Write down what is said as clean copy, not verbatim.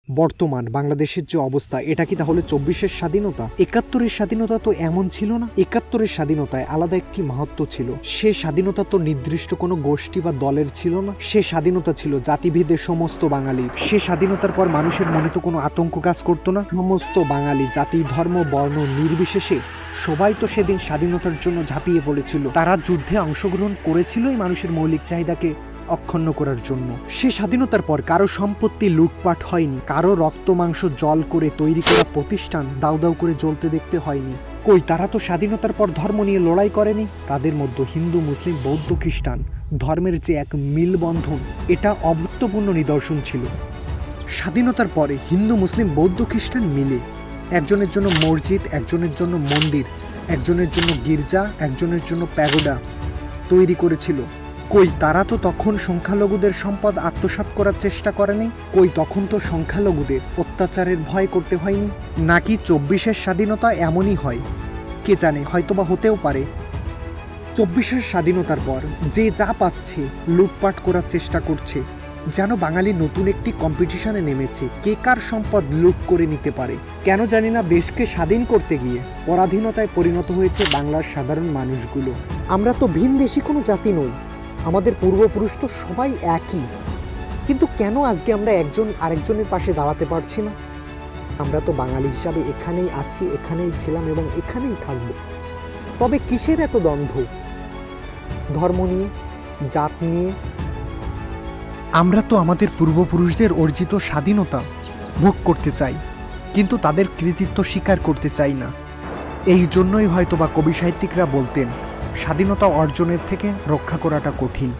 বর্তমান বাংলাদেশের যে অবস্থা, এটা কি তাহলে ২৪-এর স্বাধীনতা? ৭১-এর স্বাধীনতা তো এমন ছিল না। ৭১-এর স্বাধীনতায় আলাদা একটি মাহাত্ম্য ছিল। সে স্বাধীনতা তো নির্দিষ্ট কোনো গোষ্ঠী বা দলের ছিল না। সে স্বাধীনতা ছিল জাতিভেদে সমস্ত বাঙালির। সে স্বাধীনতার পর মানুষের মনে তো কোনো আতঙ্ক কাজ করতো না। সমস্ত বাঙালি জাতি, ধর্ম, বর্ণ নির্বিশেষে সবাই তো সেদিন স্বাধীনতার জন্য ঝাঁপিয়ে পড়েছিল। তারা যুদ্ধে অংশগ্রহণ করেছিলই মানুষের মৌলিক চাহিদাকে অক্ষুণ্ণ করার জন্য। সে স্বাধীনতার পর কারো সম্পত্তি লুটপাট হয়নি, কারো রক্ত মাংস জল করে তৈরি করা প্রতিষ্ঠান দাউ দাউ করে জ্বলতে দেখতে হয়নি। কই, তারা তো স্বাধীনতার পর ধর্ম নিয়ে লড়াই করেনি। তাদের মধ্যে হিন্দু, মুসলিম, বৌদ্ধ, খ্রিস্টান ধর্মের যে এক মিলবন্ধন, এটা অভূতপূর্ণ নিদর্শন ছিল। স্বাধীনতার পরে হিন্দু, মুসলিম, বৌদ্ধ, খ্রিস্টান মিলে একজনের জন্য মসজিদ, একজনের জন্য মন্দির, একজনের জন্য গির্জা, একজনের জন্য প্যাগোডা তৈরি করেছিল। কই, তারা তো তখন সংখ্যালঘুদের সম্পদ আত্মসাৎ করার চেষ্টা করেনি। কই, তখন তো সংখ্যালঘুদের অত্যাচারের ভয় করতে হয়নি। নাকি ২৪-এর স্বাধীনতা এমনই হয়? কে জানে, হয়তোবা হতেও পারে। ২৪-এর স্বাধীনতার পর যে যা পাচ্ছে লুটপাট করার চেষ্টা করছে, যেন বাঙালি নতুন একটি কম্পিটিশনে নেমেছে, কে কার সম্পদ লুট করে নিতে পারে। কেন জানি না দেশকে স্বাধীন করতে গিয়ে পরাধীনতায় পরিণত হয়েছে বাংলার সাধারণ মানুষগুলো। আমরা তো ভিনদেশী কোনো জাতি নই, আমাদের পূর্বপুরুষ তো সবাই একই। কিন্তু কেন আজকে আমরা একজন আরেকজনের পাশে দাঁড়াতে পারছি না? আমরা তো বাঙালি হিসাবে এখানেই আছি, এখানেই ছিলাম এবং এখানেই থাকব। তবে কিসের এত দ্বন্দ্ব? ধর্ম নিয়ে, জাত নিয়ে? আমরা তো আমাদের পূর্বপুরুষদের অর্জিত স্বাধীনতা ভোগ করতে চাই, কিন্তু তাদের কৃতিত্ব স্বীকার করতে চাই না। এই জন্যই হয়তোবা কবি সাহিত্যিকরা বলতেন, স্বাধীনতা অর্জনের থেকে রক্ষা করাটা কঠিন।